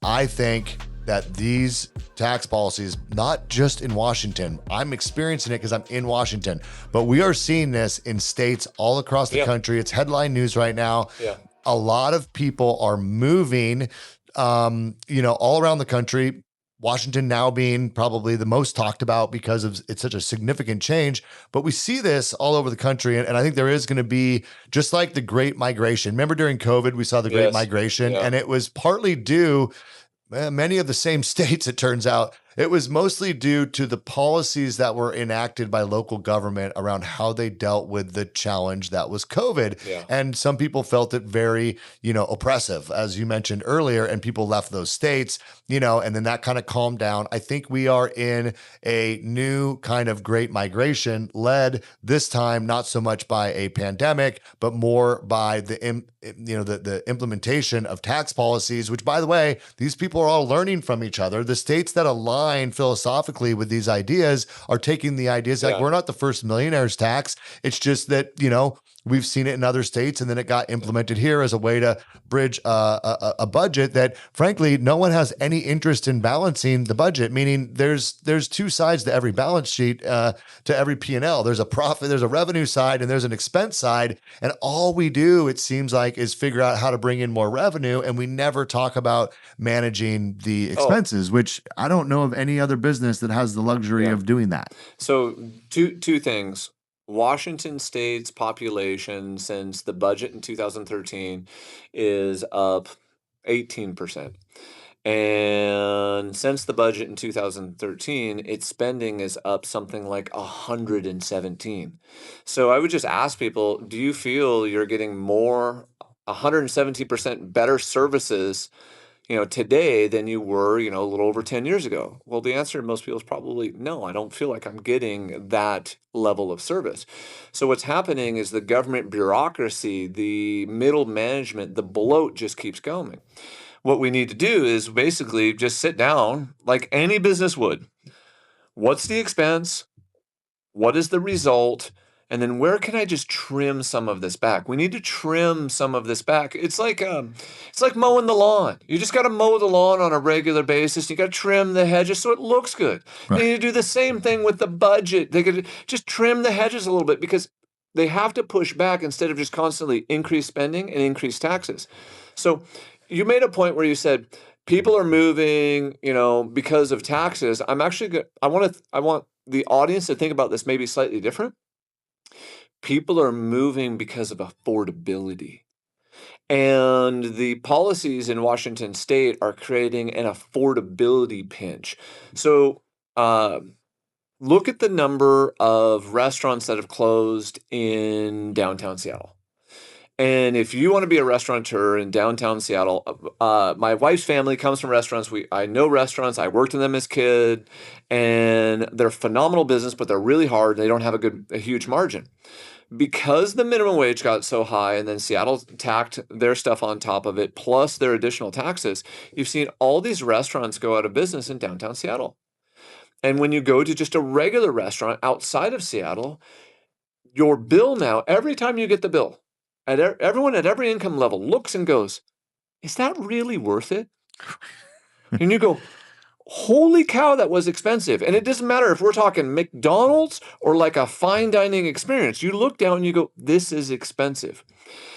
I think that these tax policies, not just in Washington, I'm experiencing it because I'm in Washington, but we are seeing this in states all across the country. It's headline news right now. Yeah. A lot of people are moving, all around the country. Washington now being probably the most talked about because of it's such a significant change. But we see this all over the country. And I think there is going to be, just like the Great Migration. Remember during COVID, we saw the Great Migration, and it was partly due, many of the same states, it turns out, it was mostly due to the policies that were enacted by local government around how they dealt with the challenge that was COVID. Yeah. And some people felt it very, oppressive, as you mentioned earlier, and people left those states, and then that kind of calmed down. I think we are in a new kind of Great Migration, led this time not so much by a pandemic, but more by the implementation of tax policies, which, by the way, these people are all learning from each other. The states that align philosophically with these ideas are taking the ideas like, we're not the first millionaires tax. It's just that, we've seen it in other states, and then it got implemented here as a way to bridge a budget that, frankly, no one has any interest in balancing the budget, meaning there's two sides to every balance sheet, to every P&L. There's a profit, there's a revenue side, and there's an expense side. And all we do, it seems like, is figure out how to bring in more revenue, and we never talk about managing the expenses, which I don't know of any other business that has the luxury of doing that. So two things. Washington State's population since the budget in 2013 is up 18%. And since the budget in 2013, its spending is up something like 117. So I would just ask people, do you feel you're getting more, 117% better services today than you were, a little over 10 years ago? Well, the answer to most people is probably no. I don't feel like I'm getting that level of service. So what's happening is the government bureaucracy, the middle management, the bloat just keeps going. What we need to do is basically just sit down like any business would. What's the expense? What is the result? And then where can I just trim some of this back? We need to trim some of this back. It's like mowing the lawn. You just got to mow the lawn on a regular basis. You got to trim the hedges so it looks good. Right. You need to do the same thing with the budget. They could just trim the hedges a little bit because they have to push back instead of just constantly increase spending and increase taxes. So you made a point where you said people are moving, because of taxes. I want the audience to think about this maybe slightly different. People are moving because of affordability. And the policies in Washington State are creating an affordability pinch. So look at the number of restaurants that have closed in downtown Seattle. And if you want to be a restaurateur in downtown Seattle, my wife's family comes from restaurants. I know restaurants. I worked in them as a kid, and they're phenomenal business, but they're really hard. They don't have a huge margin. Because the minimum wage got so high and then Seattle tacked their stuff on top of it, plus their additional taxes, you've seen all these restaurants go out of business in downtown Seattle. And when you go to just a regular restaurant outside of Seattle, your bill now, every time you get the bill, everyone at every income level looks and goes, is that really worth it? And you go, holy cow, that was expensive. And it doesn't matter if we're talking McDonald's or like a fine dining experience. You look down and you go, this is expensive.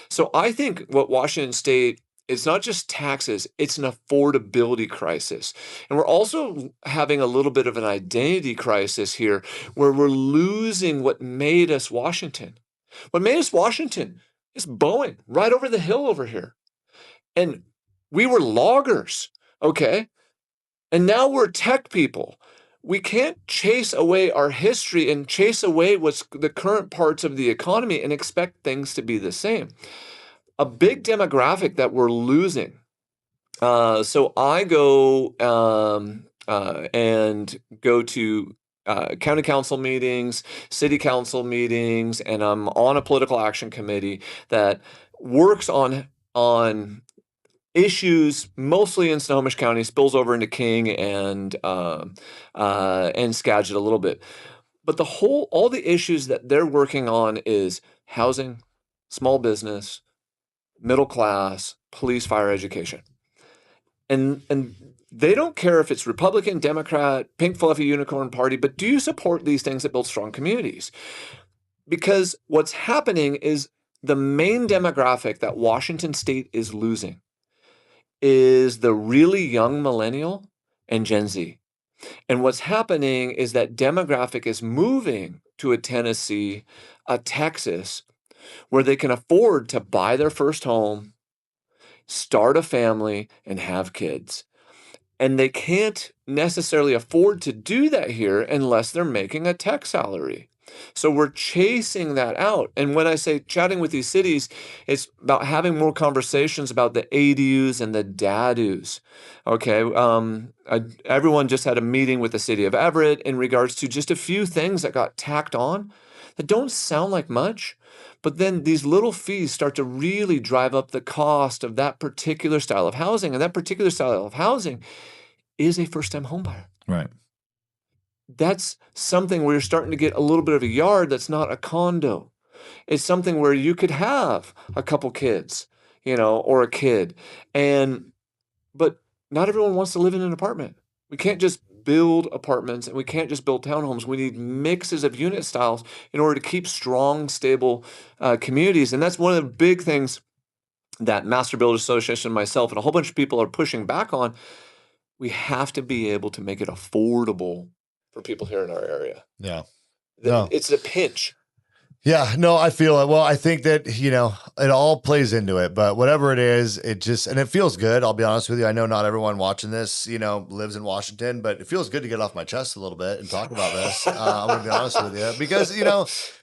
So I think what Washington State, it's not just taxes, it's an affordability crisis. And we're also having a little bit of an identity crisis here where we're losing what made us Washington. What made us Washington is Boeing right over the hill over here. And we were loggers, okay? And now we're tech people. We can't chase away our history and chase away what's the current parts of the economy and expect things to be the same. A big demographic that we're losing. So I go and go to county council meetings, city council meetings, and I'm on a political action committee that works on issues mostly in Snohomish County, spills over into King and Skagit a little bit. But all the issues that they're working on is housing, small business, middle class, police, fire, education. And they don't care if it's Republican, Democrat, pink fluffy unicorn party, but do you support these things that build strong communities? Because what's happening is the main demographic that Washington state is losing is the really young millennial and Gen Z. And what's happening is that demographic is moving to a Tennessee, a Texas, where they can afford to buy their first home, start a family, and have kids. And they can't necessarily afford to do that here unless they're making a tech salary. So we're chasing that out. And when I say chatting with these cities, it's about having more conversations about the ADUs and the DADUs. Okay. Everyone just had a meeting with the city of Everett in regards to just a few things that got tacked on that don't sound like much. But then these little fees start to really drive up the cost of that particular style of housing. And that particular style of housing is a first-time homebuyer. Right. That's something where you're starting to get a little bit of a yard that's not a condo. It's something where you could have a couple kids, or a kid. But not everyone wants to live in an apartment. We can't just build apartments and we can't just build townhomes. We need mixes of unit styles in order to keep strong, stable communities. And that's one of the big things that Master Builders Association, myself, and a whole bunch of people are pushing back on. We have to be able to make it affordable for people here in our area. Yeah. No. It's a pinch. Yeah, no, I feel it. Well, I think that, it all plays into it, but whatever it is, and it feels good. I'll be honest with you. I know not everyone watching this, lives in Washington, but it feels good to get off my chest a little bit and talk about this. I'm going to be honest with you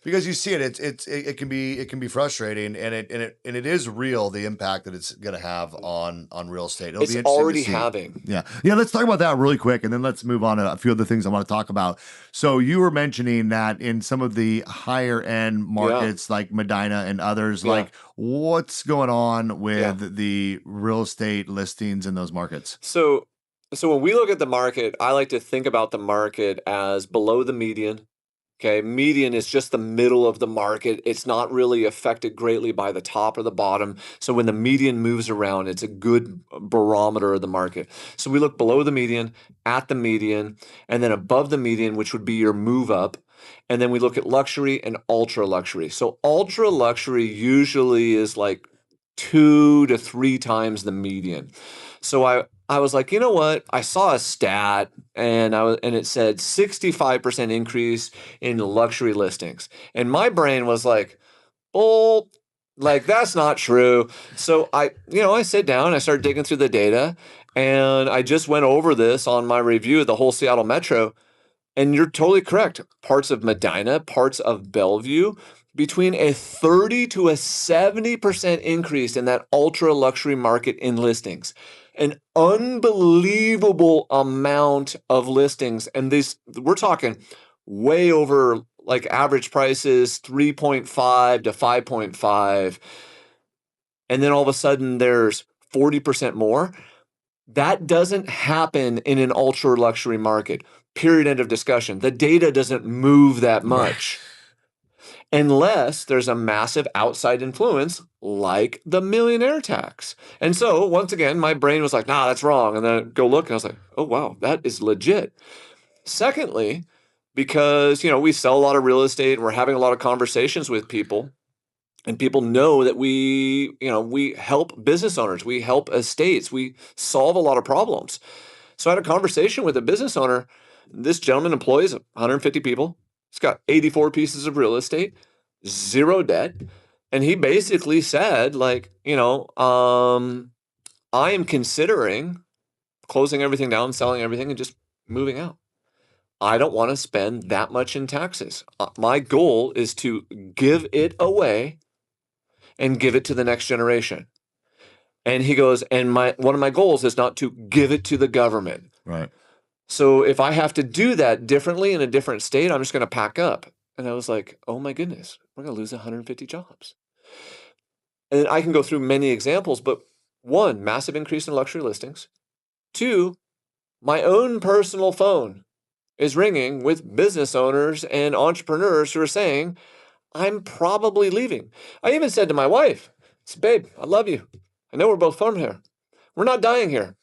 because you see it, it can be frustrating and it is real, the impact that it's going to have on real estate. It'll it's be interesting already to see. having. Yeah. Let's talk about that really quick. And then let's move on to a few of the things I want to talk about. So you were mentioning that in some of the higher end markets like Medina and others, like what's going on with the real estate listings in those markets? So when we look at the market, I like to think about the market as below the median. Okay, median is just the middle of the market. It's not really affected greatly by the top or the bottom. So when the median moves around, it's a good barometer of the market. So we look below the median, at the median, and then above the median, which would be your move up. And then we look at luxury and ultra luxury. So ultra luxury usually is like 2 to 3 times the median. So I was like, you know what? I saw a stat and it said 65% increase in luxury listings. And my brain was like, oh, like that's not true. So I sit down, I started digging through the data, and I just went over this on my review of the whole Seattle Metro. And you're totally correct. Parts of Medina, parts of Bellevue, between a 30 to a 70% increase in that ultra luxury market in listings. An unbelievable amount of listings. And we're talking way over like average prices, 3.5 to 5.5. And then all of a sudden there's 40% more. That doesn't happen in an ultra luxury market. Period. End of discussion. The data doesn't move that much unless there's a massive outside influence like the millionaire tax. And so once again, my brain was like, nah, that's wrong. And then I go look and I was like, oh, wow, that is legit. Secondly, because, we sell a lot of real estate and we're having a lot of conversations with people. And people know that we help business owners, we help estates, we solve a lot of problems. So I had a conversation with a business owner. This gentleman employs 150 people. He's got 84 pieces of real estate, 0 debt. And he basically said, like, I am considering closing everything down, selling everything, and just moving out. I don't want to spend that much in taxes. My goal is to give it away and give it to the next generation. And he goes, and one of my goals is not to give it to the government. Right. So if I have to do that differently in a different state, I'm just going to pack up. And I was like, oh my goodness, we're going to lose 150 jobs. And I can go through many examples, but 1, massive increase in luxury listings. 2, my own personal phone is ringing with business owners and entrepreneurs who are saying, I'm probably leaving. I even said to my wife, babe, I love you. I know we're both from here. We're not dying here.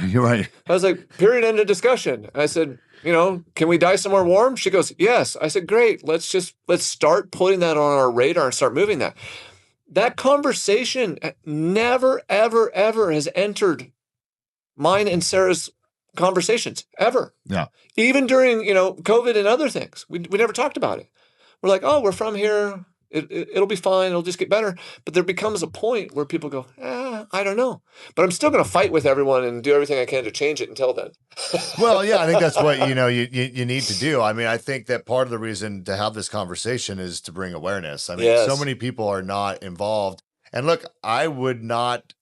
You're right. I was like, period, end of discussion. I said, can we die somewhere warm? She goes, yes. I said, great. Let's start putting that on our radar and start moving that. That conversation never, ever, ever has entered mine and Sarah's conversations ever. Yeah. Even during, COVID and other things, we never talked about it. We're like, oh, we're from here. It'll be fine. It'll just get better. But there becomes a point where people go, I don't know. But I'm still going to fight with everyone and do everything I can to change it until then. Well, yeah, I think that's what, you need to do. I mean, I think that part of the reason to have this conversation is to bring awareness. I mean, Yes. so many people are not involved. And look, I would not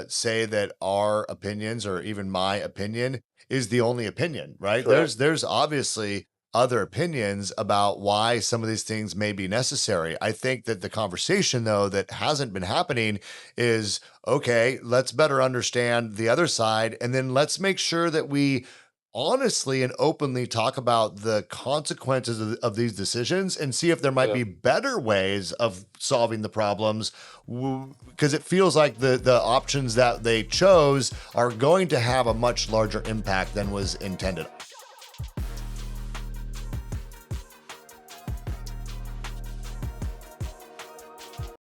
say that our opinions or even my opinion is the only opinion, right? Correct. There's obviously other opinions about why some of these things may be necessary. I think that the conversation, though, that hasn't been happening is, okay, let's better understand the other side, and then let's make sure that we honestly and openly talk about the consequences of these decisions and see if there might be better ways of solving the problems, because it feels like the options that they chose are going to have a much larger impact than was intended.